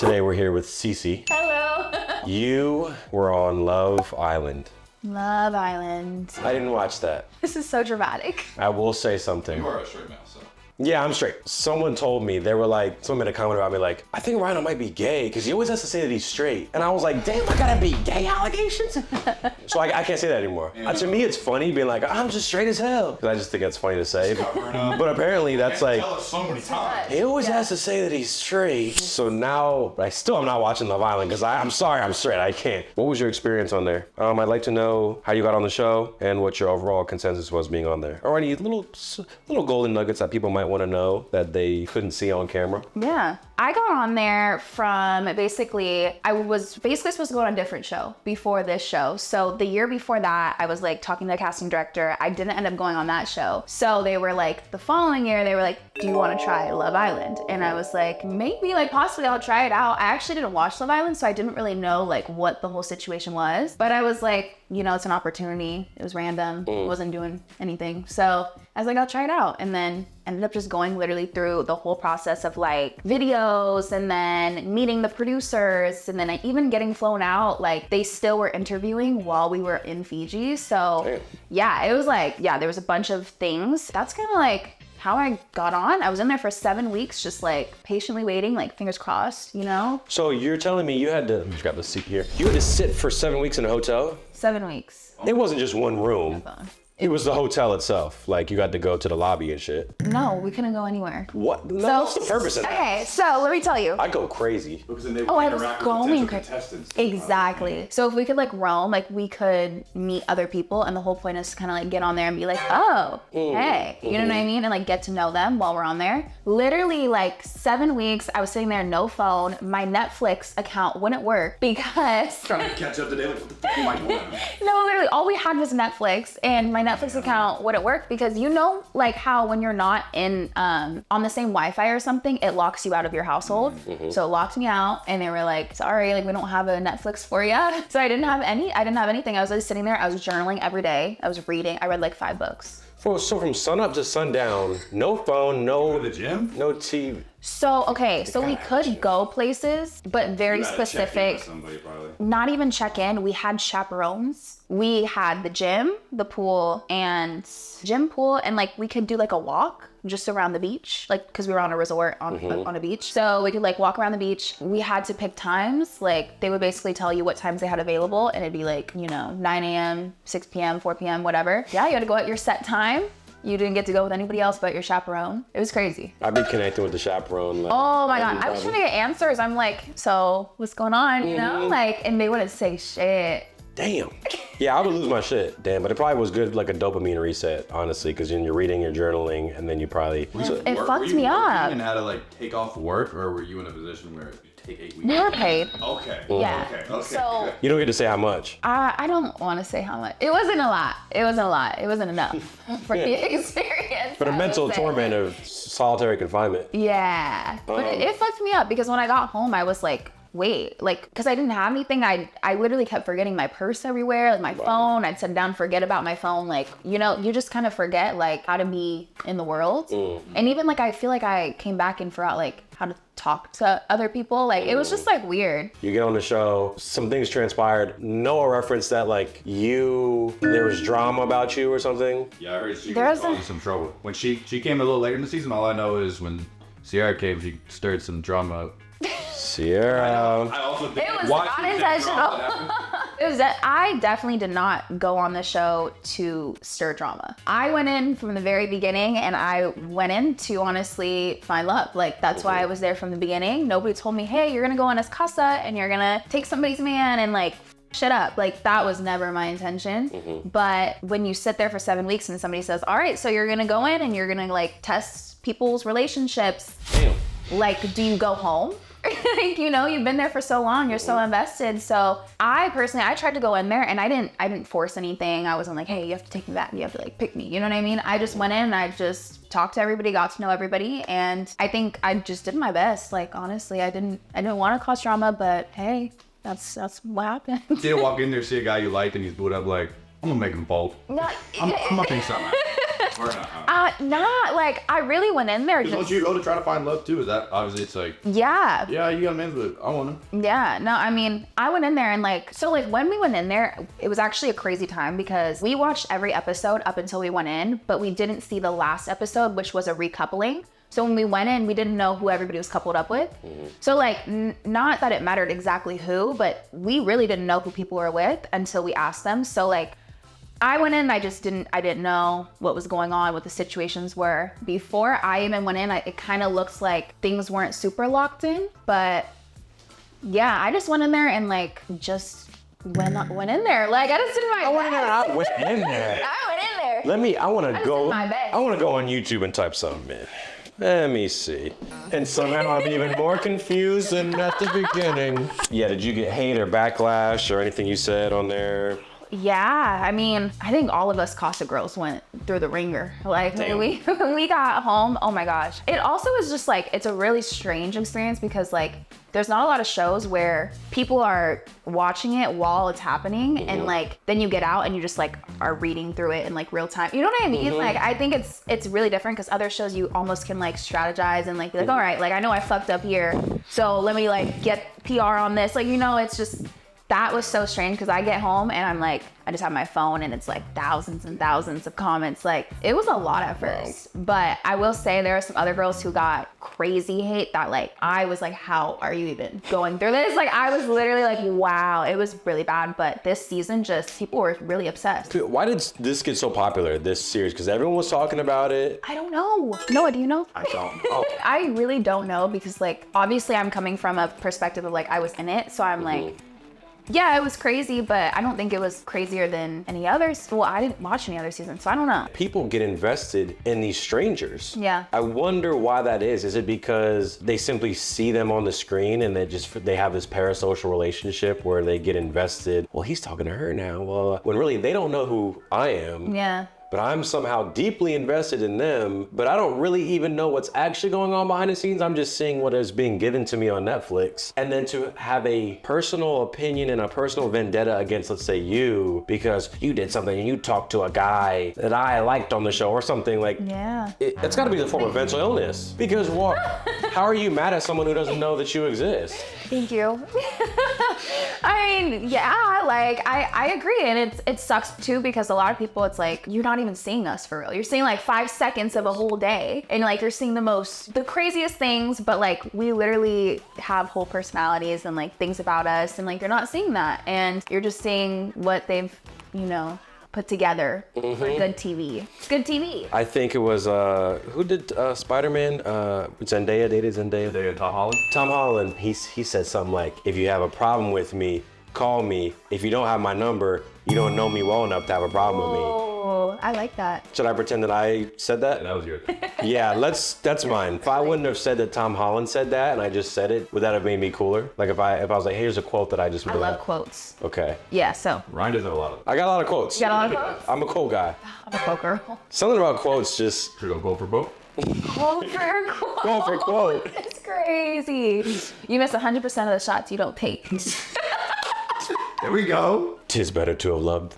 Today we're here with Cece. Hello. You were on Love Island. Love Island. I didn't watch that. This is so dramatic. I will say something. You are a straight male, so. Yeah, I'm straight. Someone told me, they were like, someone made a comment about me like, I think Rhino might be gay because he always has to say that he's straight. And I was like, damn, I gotta be gay allegations? So I can't say that anymore. To me, it's funny being like, I'm just straight as hell. Because I just think that's funny to say. But apparently that's like, Tell us so many times. he always has to say that he's straight. So now, I'm not watching Love Island because I'm sorry, I'm straight, I can't. What was your experience on there? I'd like to know how you got on the show and what your overall consensus was being on there. Or any little golden nuggets that people might want to know that they couldn't see on camera. Yeah. I got on there from I was basically supposed to go on a different show before this show. So the year before that, I was like talking to the casting director. I didn't end up going on that show. So they were like, the following year, they were like, do you want to try Love Island? And I was like, maybe, like possibly I'll try it out. I actually didn't watch Love Island, so I didn't really know like what the whole situation was. But I was like, you know, it's an opportunity. It was random. Wasn't doing anything. So I was like, I'll try it out. And then ended up just going literally through the whole process of like videos and then meeting the producers and then even getting flown out. Like they still were interviewing while we were in Fiji. So yeah, it was like, there was a bunch of things. That's kind of like how I got on. I was in there for 7 weeks, just like patiently waiting, like fingers crossed, you know? So you're telling me you had to, let me grab the seat here. You had to sit for 7 weeks in a hotel? 7 weeks. It wasn't just one room. It was the hotel itself. Like you got to go to the lobby and shit. No, we couldn't go anywhere. What? No, what's the purpose of that? Okay, so let me tell you. I go crazy. Because then they I would was interact with going potential crazy. contestants. Exactly. So if we could like roam, like we could meet other people, and the whole point is to kind of like get on there and be like, oh, hey, you know what I mean? And like get to know them while we're on there. Literally like 7 weeks, I was sitting there, no phone. My Netflix account wouldn't work because Trying to catch up today. Like, what the fuck am I doing? no, literally all we had was Netflix, and my Netflix account wouldn't work because you know like how when you're not in on the same Wi-Fi or something, it locks you out of your household. So it locked me out, and they were like, sorry, like we don't have a Netflix for you. So I didn't have anything. I was just sitting there, I was journaling every day, I was reading. I read like 5 books. So from sun up to sundown, no phone, no Go to the gym? no TV. So okay, so we could go places, but very You gotta check in with specific. somebody, probably. Not even check in. We had chaperones. We had the gym, the pool, and like we could do like a walk just around the beach, like because we were on a resort on a beach. So we could like walk around the beach. We had to pick times. Like they would basically tell you what times they had available, and it'd be like, you know, 9 a.m., 6 p.m., 4 p.m., whatever. Yeah, you had to go at your set time. You didn't get to go with anybody else but your chaperone. It was crazy. I'd be connecting with the chaperone. Like, Oh my God. I was trying to get answers. I'm like, so what's going on? You know, like, and they wouldn't say shit. damn. Yeah, I would lose my shit. Damn, but it probably was good, like a dopamine reset, honestly, because then you're reading, you're journaling, and then you probably. It Were fucked you me working up. and had to like take off work, or were you in a position where you take 8 weeks? We were paid. Okay. Yeah. Okay. So You don't get to say how much. I don't want to say how much. It wasn't a lot. It wasn't enough for the experience. For the I would mental say. torment of solitary confinement. Yeah, but it fucked me up because when I got home, I was like, wait, like, because I didn't have anything. I literally kept forgetting my purse everywhere, like my phone. I'd sit down, forget about my phone. Like, you know, you just kind of forget like how to be in the world. And even like, I feel like I came back and forgot like how to talk to other people. Like, it was just like weird. You get on the show, some things transpired. Noah referenced that like there was drama about you or something. Yeah, I heard she There was was a- causing some trouble. When she came a little later in the season, all I know is when Sierra came, she stirred some drama up. Sierra. I also think It was not intentional. It was that I definitely did not go on the show to stir drama. I went in from the very beginning, and I went in to honestly find love. Like, that's why I was there from the beginning. Nobody told me, hey, you're gonna go on as casa and you're gonna take somebody's man and like shit up. Like, that was never my intention. But when you sit there for 7 weeks and somebody says, all right, so you're gonna go in and you're gonna like test people's relationships. Damn. Like, do you go home? Like, you know, you've been there for so long, you're so invested. So I personally, I tried to go in there, and I didn't force anything. I wasn't like, hey, you have to take me back, you have to like pick me, you know what I mean? I just went in and I just talked to everybody, got to know everybody, and I think I just did my best. Like, honestly, I didn't want to cause drama, but hey, that's what happened. Did walk in there, see a guy you liked, and he's booed up like, I'm gonna make him fold. No, I'm gonna think something. Or not? Not like I really went in there Because once just you go to try to find love too, is that obviously it's like, yeah. yeah, you got a man, but I want him. Yeah, no, I mean, I went in there and like, so like when we went in there, it was actually a crazy time because we watched every episode up until we went in, but we didn't see the last episode, which was a recoupling. So when we went in, we didn't know who everybody was coupled up with. So like, not that it mattered exactly who, but we really didn't know who people were with until we asked them. So like, I went in, I didn't know what was going on, what the situations were. Before I even went in, it kind of looks like things weren't super locked in, but yeah, I just went in there and like, just went in there. Like, I just did my I went in there. I went in there. I went in there. I want to go. did my best. I want to go on YouTube and type something in. Let me see. And somehow I'm even more confused than at the beginning. Yeah, did you get hate or backlash or anything you said on there? Yeah, I mean, I think all of us Costa girls went through the ringer. Like Damn. when we got home, oh my gosh. It also is just like, it's a really strange experience because like, there's not a lot of shows where people are watching it while it's happening and like, then you get out and you just like are reading through it in like real time. You know what I mean? Like, I think it's really different because other shows you almost can like strategize and like be like, all right, like I know I fucked up here, so let me like get PR on this. Like, you know, it's just, that was so strange because I get home and I'm like, I just have my phone and it's like thousands and thousands of comments. Like, it was a lot at first. But I will say there are some other girls who got crazy hate that like, I was like, how are you even going through this? Like, I was literally like, wow, it was really bad. But this season, just people were really obsessed. Why did this get so popular, this series? Because everyone was talking about it. I don't know. Noah, do you know? I don't. Oh, I really don't know because like, obviously I'm coming from a perspective of like, I was in it. So I'm like, yeah, it was crazy, but I don't think it was crazier than any others. Well, I didn't watch any other seasons, so I don't know. People get invested in these strangers. Yeah. I wonder why that is. Is it because they simply see them on the screen and they have this parasocial relationship where they get invested? Well, he's talking to her now. Well, when really they don't know who I am. Yeah. But I'm somehow deeply invested in them, but I don't really even know what's actually going on behind the scenes. I'm just seeing what is being given to me on Netflix. And then to have a personal opinion and a personal vendetta against, let's say, you, because you did something and you talked to a guy that I liked on the show or something like, Yeah. it's gotta be the form of mental illness. Because what? How are you mad at someone who doesn't know that you exist? Thank you. I mean, yeah, like I agree. And it sucks too because a lot of people, it's like, you're not even seeing us for real. You're seeing like 5 seconds of a whole day. And like, you're seeing the craziest things, but like, we literally have whole personalities and like things about us. And like, you're not seeing that. And you're just seeing what they've, you know, put together for good TV. It's good TV. I think it was, who did Spider-Man? Zendaya dated Zendaya? they Tom Holland. Tom Holland, he said something like, if you have a problem with me, call me. If you don't have my number, you don't know me well enough to have a problem with me. Oh, I like that. Should I pretend that I said that? That was yours. Yeah, that's mine. If I wouldn't have said that Tom Holland said that and I just said it, would that have made me cooler? Like if I was like, here's a quote that I just I made love up. quotes. Okay. Yeah, so Ryan does have a lot of. I got a lot of quotes. you got a lot of quotes? I'm a quote guy. I'm a poker. Something about quotes just Should we go for both? Quote for quote. go for quote. It's crazy. You miss 100% of the shots you don't take. There we go. 'Tis better to have loved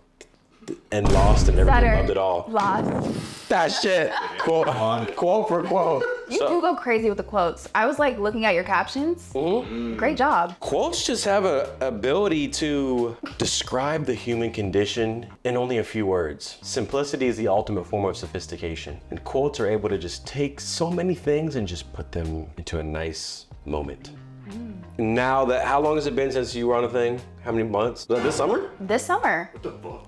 and lost and never been loved at all. Lost. That shit. Quote quote for quote. You do go crazy with the quotes. I was like looking at your captions. Great job. Quotes just have an ability to describe the human condition in only a few words. Simplicity is the ultimate form of sophistication. And quotes are able to just take so many things and just put them into a nice moment. Now that, how long has it been since you were on a thing? How many months? This summer? This summer.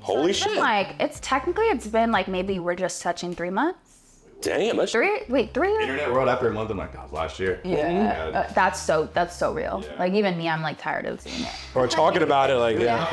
Holy It's been shit. like, it's been like maybe we're just touching 3 months. Damn, that's 3? Wait, 3? Internet world after a month. I'm like, that was last year. Yeah. That's so real. Yeah. Like even me, I'm like tired of seeing it. Or talking about it like, yeah.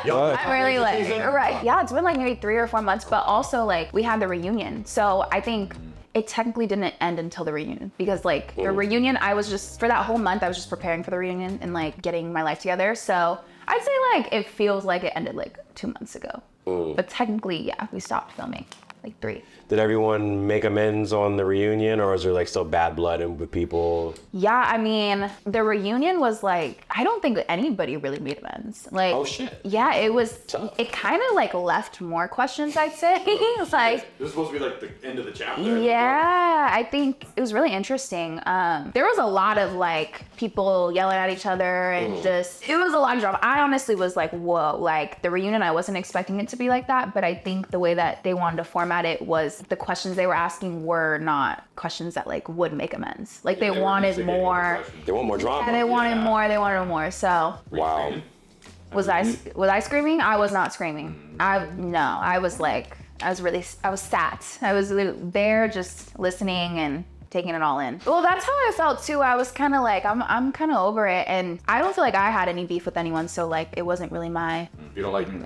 I'm really like, right. Yeah, it's been like maybe 3 or 4 months, but also like we had the reunion. So I think it technically didn't end until the reunion because like the reunion, I was just, for that whole month, I was just preparing for the reunion and like getting my life together. So I'd say like, it feels like it ended like 2 months ago. But technically, yeah, we stopped filming like 3. Did everyone make amends on the reunion, or is there like still bad blood with people? Yeah, I mean, the reunion was like, I don't think anybody really made amends. Like, Oh, shit. Yeah, it was, Tough. it kind of like left more questions, I'd say. It's like, This is supposed to be like the end of the chapter. yeah, I think it was really interesting. There was a lot of like people yelling at each other and just, it was a lot of drama. I honestly was like, whoa, like the reunion, I wasn't expecting it to be like that, but I think the way that they wanted to format it was the questions they were asking were not questions that like would make amends. Like they wanted more. They want more drama. And they wanted more, they wanted more. So Wow. was I screaming? I was not screaming. I was sat. I was there just listening and taking it all in. Well, that's how I felt too. I was kind of like, I'm kind of over it, and I don't feel like I had any beef with anyone, so like it wasn't really my. You don't like me.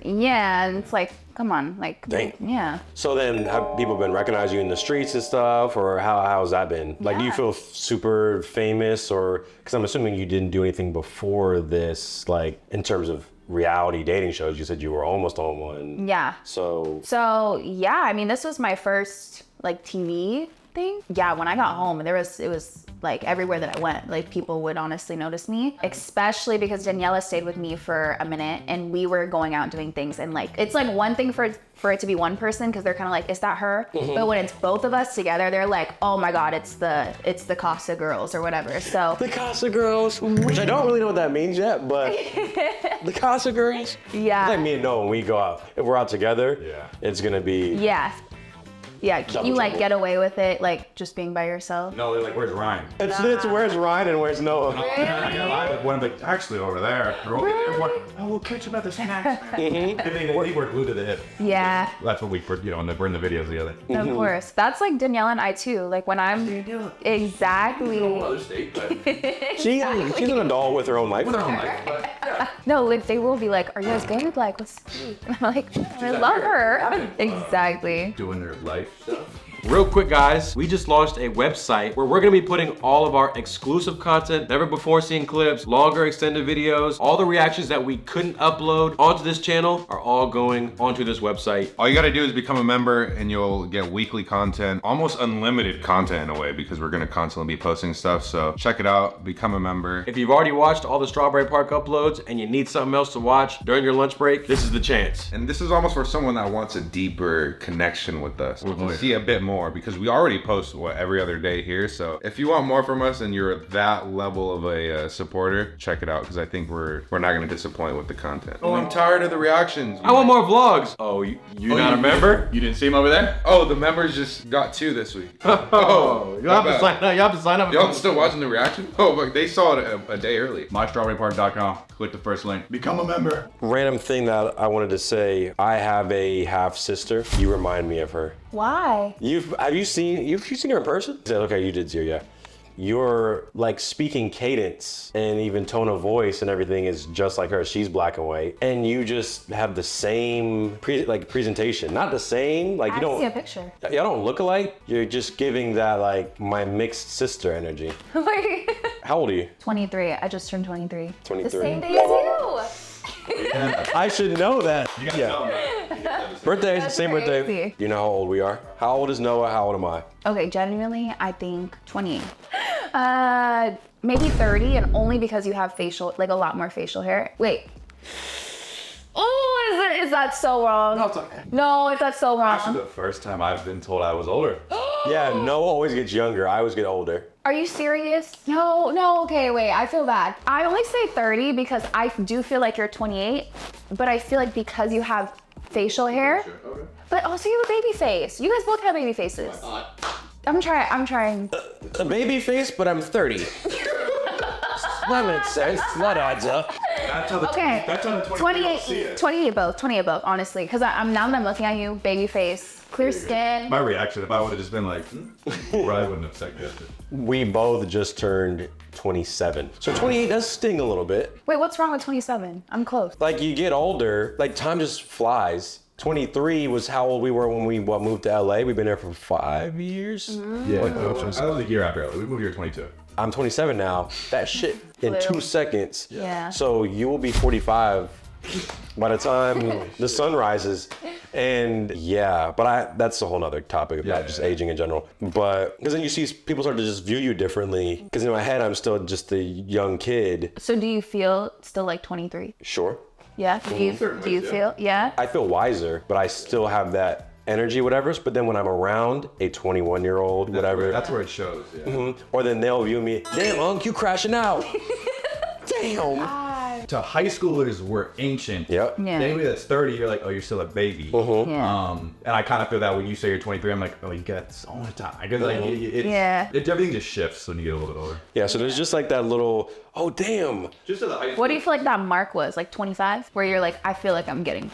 Yeah, and it's like, come on, like, Dang. yeah. So then, have people been recognizing you in the streets and stuff, or how's that been? Like, do you Yeah. feel super famous, or because I'm assuming you didn't do anything before this, like in terms of reality dating shows? You said you were almost on one. Yeah. So Yeah, I mean, this was my first like TV thing. Yeah, when I got home, it was like everywhere that I went, like people would honestly notice me, especially because Daniela stayed with me for a minute and we were going out doing things, and like it's like one thing for it to be one person because they're kind of like, is that her? But when it's both of us together, they're like, oh my god, it's the Casa girls or whatever. So the Casa girls, which I don't really know what that means yet, but the Casa girls. yeah. Like me and Noah, when we go out, if we're out together, it's gonna be. Yeah, can you like get away with it, like just being by yourself? No, they're like, where's Ryan? It's where's Ryan and where's Noah? One like actually over there. Oh, we'll catch him at the snacks. And they were glued to the hip. Yeah, That's what we're in the videos together. of course. That's like Daniela and I too. Like when I'm exactly. Other state, but She's an adult with her own life. No, like they will be like, "Are you guys good?" Like, what's? And I'm like, I love her. Exactly. doing their life stuff. Real quick, guys, we just launched a website where we're gonna be putting all of our exclusive content, never before seen clips, longer extended videos, all the reactions that we couldn't upload onto this channel are all going onto this website. All you gotta do is become a member and you'll get weekly content, almost unlimited content in a way, because we're gonna constantly be posting stuff. So check it out, become a member. If you've already watched all the Strawberry Park uploads and you need something else to watch during your lunch break, this is the chance. And this is almost for someone that wants a deeper connection with us. We'll see a bit more because we already post every other day here. So if you want more from us and you're that level of a supporter, check it out, because I think we're not gonna disappoint with the content. Oh, I'm tired of the reactions. I want more vlogs. Oh, you not a member? You didn't see him over there? Oh, the members just got 2 this week. Oh, you have to sign up. You have to sign up. Y'all still watching the reaction? Oh, but they saw it a day early. MyStrawberryPark.com. Click the first link. Become a member. Random thing that I wanted to say. I have a half sister. You remind me of her. Why? Have you seen her in person? Okay, you did see her, yeah. Your like speaking cadence and even tone of voice and everything is just like her. She's black and white, and you just have the same presentation. Not the same, like you don't. I see a picture. Y'all don't look alike. You're just giving that like my mixed sister energy. Wait. How old are you? 23. I just turned 23. 23. The same day as you. I should know that. You gotta tell him that. Birthday, That's same birthday. crazy. You know how old we are? How old is Noah? How old am I? Okay, genuinely, I think 28. Maybe 30, and only because you have a lot more facial hair. Wait. Oh, is that so wrong? No, it's okay. No, is that so Actually, wrong? the first time I've been told I was older. Yeah, Noah always gets younger. I always get older. Are you serious? No, okay, wait, I feel bad. I only say 30 because I do feel like you're 28, but I feel like because you have facial hair, Okay. but also you have a baby face. You guys both have baby faces. I'm trying. A baby face, but I'm 30. That makes sense. That adds up. That's how the Okay, That's how the 28 28 both, honestly. Because I'm now that I'm looking at you, baby face, clear skin. My reaction, if I would have just been like, probably wouldn't have suggested. We both just turned 27. So 28 does sting a little bit. Wait, what's wrong with 27? I'm close. Like you get older, like time just flies. 23 was how old we were when we moved to LA. We've been there for 5 years. Yeah, I was a year after. We moved here at 22. I'm 27 now. That shit in Flew. 2 seconds. Yeah. So you will be 45 by the time the sun rises. And yeah, but that's a whole nother topic about just aging in general. But because then you see people start to just view you differently. Because in my head, I'm still just a young kid. So do you feel still like 23? Sure. Yeah. Do you feel? Yeah. I feel wiser, but I still have that energy, whatever. But then when I'm around a 21-year-old, whatever, That's where it shows. Yeah. or then they'll view me, damn, Unc, you crashing out. Damn. To high schoolers, we're ancient. Yep. Yeah. Anybody that's 30, you're like, oh, you're still a baby. Yeah. And I kind of feel that when you say you're 23, I'm like, oh, you got so much time. I guess like everything just shifts when you get a little bit older. Yeah, so there's just like that little, oh, damn. Just to the high school. What do you feel like that mark was? Like 25? Where you're like, I feel like I'm getting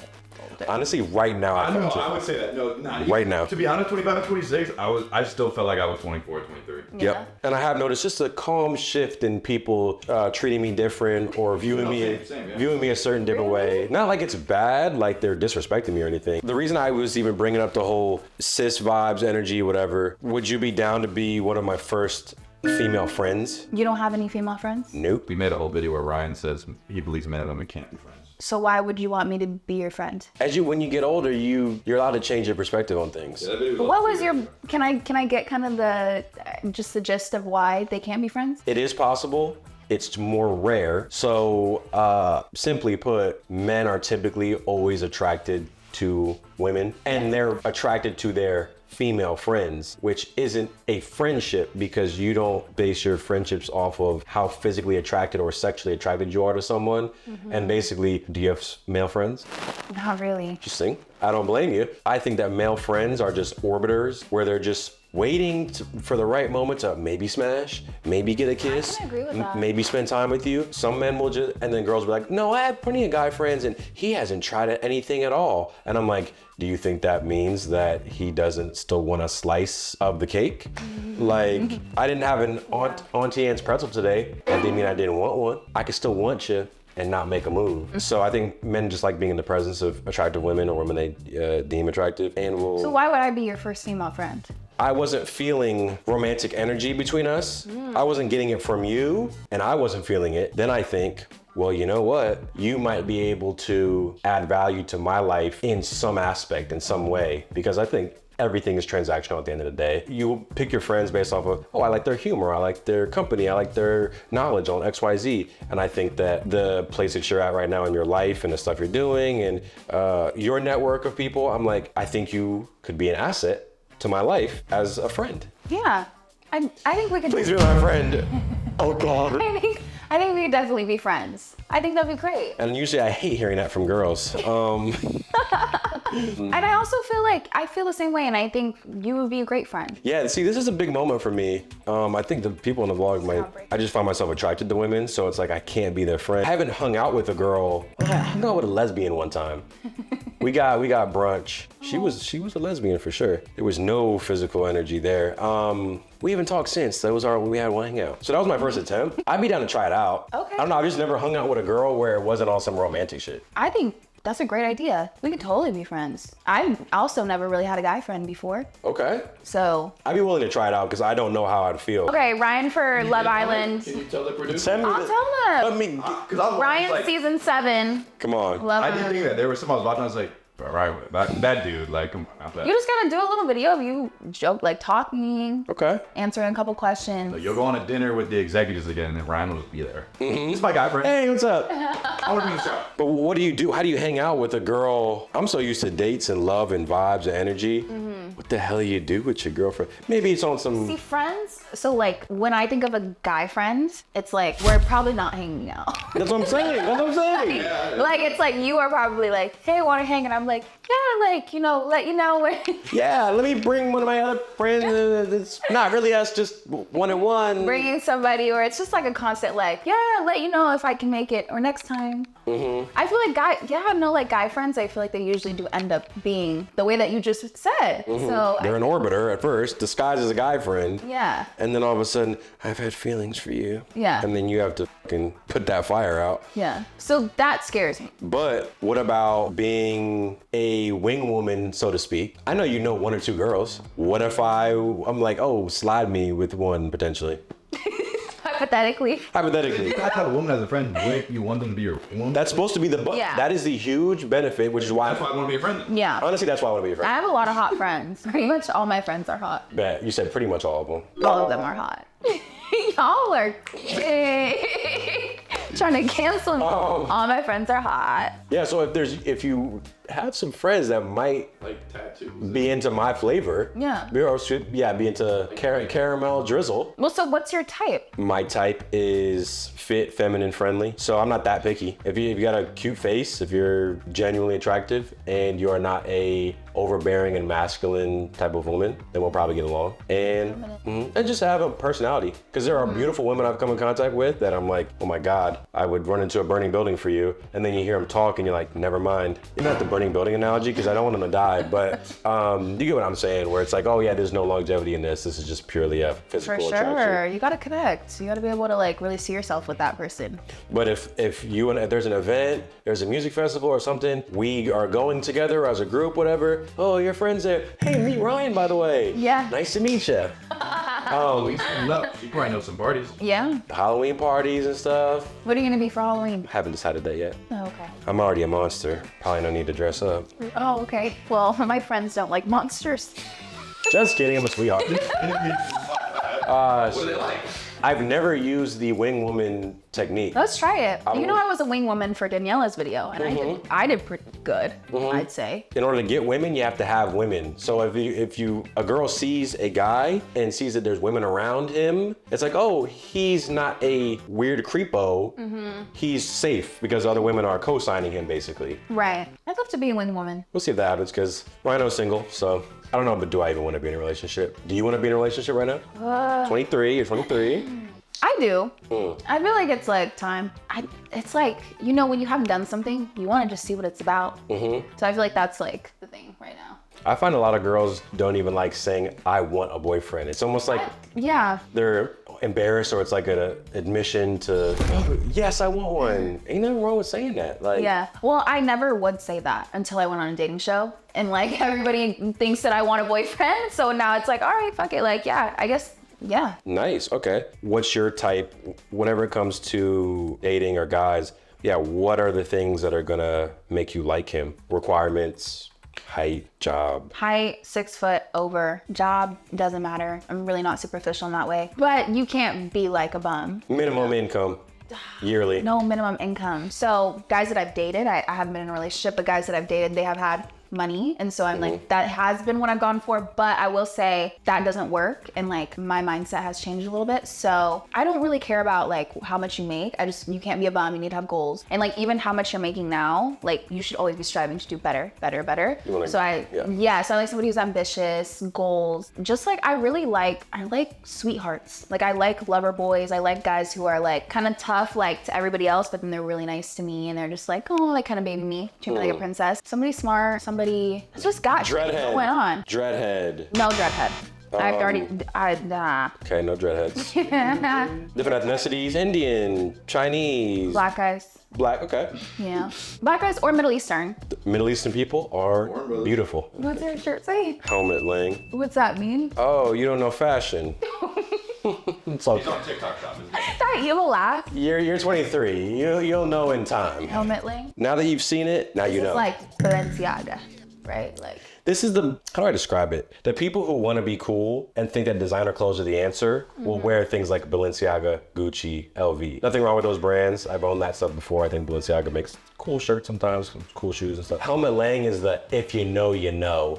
older. Honestly, right now, I I know, feel I would say that. No, not Right now. To be honest, 25 and 26, I still felt like I was 24, 23. Yeah. Yep. And I have noticed just a calm shift in people treating me different or viewing me a certain different way. Not like it's bad, like they're disrespecting me or anything. The reason I was even bringing up the whole cis vibes, energy, whatever, would you be down to be one of my first female friends? You don't have any female friends? Nope. We made a whole video where Ryan says he believes men and women can't be friends. So why would you want me to be your friend? When you get older, you're allowed to change your perspective on things. What was your? Can I get kind of the gist of why they can't be friends? It is possible. It's more rare. So simply put, men are typically always attracted to women, and they're attracted to their female friends, which isn't a friendship because you don't base your friendships off of how physically attracted or sexually attracted you are to someone. And basically, do you have male friends? Not really. Interesting. I don't blame you. I think that male friends are just orbiters where they're just waiting for the right moment to maybe smash, maybe get a kiss, agree with that. maybe spend time with you. Some men will just, and then girls will be like, no, I have plenty of guy friends and he hasn't tried anything at all. And I'm like, do you think that means that he doesn't still want a slice of the cake? Like, I didn't have an Auntie Anne's pretzel today. That didn't mean I didn't want one. I could still want you and not make a move. So I think men just like being in the presence of attractive women or women they deem attractive, and will. So why would I be your first female friend? I wasn't feeling romantic energy between us. I wasn't getting it from you, and I wasn't feeling it. Then I think, well, you know what? You might be able to add value to my life in some aspect, in some way, because I think everything is transactional at the end of the day. You pick your friends based off of, oh, I like their humor, I like their company, I like their knowledge on XYZ. And I think that the place that you're at right now in your life and the stuff you're doing and your network of people, I'm like, I think you could be an asset to my life as a friend. Yeah, I think we could. Please be my friend. Oh God. I think we could definitely be friends. I think that'd be great. And usually I hate hearing that from girls. And I also feel like I feel the same way, and I think you would be a great friend. Yeah, see, this is a big moment for me. I think the people in the vlog I just find myself attracted to women, so it's like I can't be their friend. I haven't hung out with a girl. I hung out with a lesbian one time. We got brunch. She was a lesbian for sure. There was no physical energy there. We haven't talked since. That was we had one hangout. So that was my first attempt. I'd be down to try it out. Okay. I don't know, I just never hung out with a girl where it wasn't all some romantic shit. I think that's a great idea. We could totally be friends. I also never really had a guy friend before. Okay. So. I'd be willing to try it out because I don't know how I'd feel. Okay, Ryan for Love Island. Can you tell the producer? Send me I'll tell them. I mean, Ryan season 7. come on. Love I did Island. think that there was some I was watching. I was like, all right, that dude, like, come on. You just gotta do a little video of you like talking, Okay. answering a couple questions. You'll go on a dinner with the executives again, and Ryan will be there. He's my guy friend. Hey, what's up? I want to be in the show. But what do you do? How do you hang out with a girl? I'm so used to dates and love and vibes and energy. What the hell do you do with your girlfriend? Maybe it's on some. See, friends? So like when I think of a guy friend, it's like we're probably not hanging out. That's what I'm saying. Like it's like you are probably like, hey, want to hang? And I'm like, yeah, like, you know, let you know when. Yeah, let me bring one of my other friends. It's not really us, just one-on-one. Bringing somebody, or it's just like a constant like, yeah, let you know if I can make it, or next time. I feel like guy friends, I feel like they usually do end up being the way that you just said. So They're an orbiter at first, disguised as a guy friend. yeah. And then all of a sudden, I've had feelings for you. Yeah. And then you have to fucking put that fire out. Yeah. So that scares me. But what about being a wing woman, so to speak? I know you know one or two girls. What if I'm like, oh, slide me with one potentially? Hypothetically. Hypothetically. I have a woman as a friend. Wait, you want them to be your woman? That's supposed to be Yeah. that is the huge benefit, which is why That's why I want to be a friend. Yeah. honestly that's why I want to be a I friend. have a lot of hot friends. Pretty much all my friends are hot. Bet you said pretty much all of them. All of them are hot. Y'all are trying to cancel me. All my friends are hot. Yeah, so if you have some friends that might Like tattoos. be into my flavor, Yeah. be into caramel drizzle. Well, so what's your type? My type is fit, feminine, friendly. So I'm not that picky. If you got a cute face, if you're genuinely attractive, and you're not a overbearing and masculine type of woman, then we'll probably get along. And just have a personality. Because there are beautiful women I've come in contact with that I'm like, oh my God, I would run into a burning building for you. And then you hear them talk and you're like, never mind. You're not the burning building analogy because I don't want them to die, but you get what I'm saying, where it's like, oh yeah, there's no longevity in this. This is just purely a For physical sure. attraction. You gotta connect. You gotta be able to like really see yourself with that person. But if there's an event, there's a music festival or something, we are going together as a group, whatever. Oh, your friend's there. Hey, meet Ryan, by the way. Yeah. Nice to meet you. No, you probably know some parties. Yeah. Halloween parties and stuff. What are you gonna be for Halloween? Haven't decided that yet. Oh, okay. I'm already a monster. Probably no need to dress up. Oh, okay. Well, my friends don't like monsters. Just kidding, I'm a sweetheart. What are they like? I've never used the wing woman technique. Let's try it. You know, I was a wing woman for Daniela's video, and I did pretty good, I'd say. In order to get women, you have to have women. So if a girl sees a guy and sees that there's women around him, it's like, oh, he's not a weird creepo. He's safe because other women are co-signing him, basically. Right. I'd love to be a wing woman. We'll see if that happens because Rhino's single, so I don't know, but do I even want to be in a relationship? Do you want to be in a relationship right now? 23, you're 23. I do. I feel like it's like time. It's like, you know, when you haven't done something, you want to just see what it's about. So I feel like that's like the thing right now. I find a lot of girls don't even like saying, I want a boyfriend. It's almost like Yeah. they're embarrassed or it's like an admission to, oh, yes, I want one. Ain't nothing wrong with saying that. Like, Yeah. Well, I never would say that until I went on a dating show. And like everybody thinks that I want a boyfriend. So now it's like, all right, fuck it. Like, yeah, I guess, yeah. Nice, okay. What's your type, whenever it comes to dating or guys, yeah, what are the things that are gonna make you like him? Requirements, height, job. Height, 6 foot over. Job, doesn't matter. I'm really not superficial in that way. But you can't be like a bum. Minimum income, yearly. No minimum income. So guys that I've dated, I haven't been in a relationship, but guys that I've dated, they have had money. And so I'm like, that has been what I've gone for. But I will say that doesn't work. And like my mindset has changed a little bit. So I don't really care about like how much you make. You can't be a bum. You need to have goals. And like even how much you're making now, like you should always be striving to do better. So I like somebody who's ambitious, goals. Just like I like sweethearts. Like I like lover boys. I like guys who are like kind of tough like to everybody else, but then they're really nice to me and they're just like, oh, like kind of baby me, treat me like a princess. Somebody smart, somebody it's just got shit Dreadhead. going on. Dreadhead. No dreadhead. Nah. Okay, no dreadheads. Different ethnicities, Indian, Chinese. Black guys. Black, okay. Yeah. Black guys or Middle Eastern. Middle Eastern people are beautiful. What's your shirt say? Helmet Lang. What's that mean? Oh, you don't know fashion. So, He's on TikTok shop. That evil laugh. you're 23. You'll know in time. Helmet link. Now that you've seen it, now you know. It's like Balenciaga, right? Like. This is how do I describe it? The people who want to be cool and think that designer clothes are the answer will wear things like Balenciaga, Gucci, LV. Nothing wrong with those brands. I've owned that stuff before. I think Balenciaga makes cool shirts sometimes, cool shoes and stuff. Helmet Lang is the if you know, you know.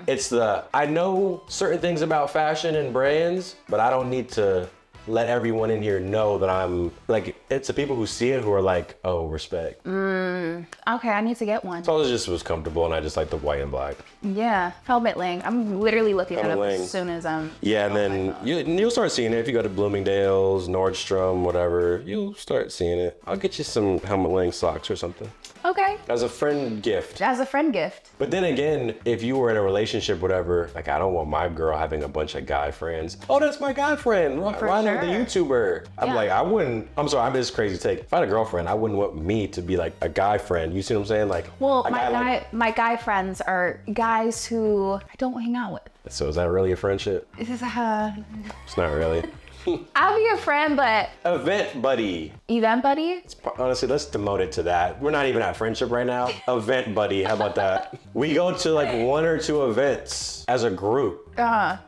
It's I know certain things about fashion and brands, but I don't need to let everyone in here know that I'm like, it's the people who see it who are like, oh, respect. Okay, I need to get one. So it just was comfortable and I just like the white and black. Yeah, Helmet Lang. I'm literally looking it Helmet up Lang. as soon as I'm. Yeah, and then you'll start seeing it if you go to Bloomingdale's, Nordstrom, whatever. You'll start seeing it. I'll get you some Helmet Lang socks or something Okay. as a friend gift. As a friend gift. But then again, if you were in a relationship, whatever, like I don't want my girl having a bunch of guy friends. Oh, that's my guy friend, Rhino the YouTuber. I'm Yeah. like, I'm sorry, I'm just crazy take. If I had a girlfriend, I wouldn't want me to be like a guy friend. You see what I'm saying? Like, Well, a guy like- my guy friends are guys who I don't hang out with. So is that really a friendship? This is It's not really. I'll be your friend, but Event buddy. event buddy? Honestly, let's demote it to that. We're not even at friendship right now. Event buddy, how about that? We go to like 1 or 2 events as a group,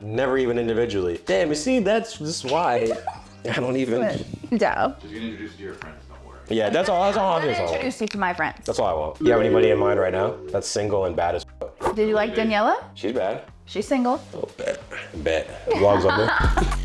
never even individually. Damn, you see, that's just why I don't even. No. You can introduce you to your friends, don't worry. Yeah, that's all I'm I'm just gonna all. introduce you to my friends. That's all I want. You have anybody in mind right now that's single and bad as fuck? Did you like Daniela? She's bad. She's single. Oh, bet. Bet. Vlogs on there.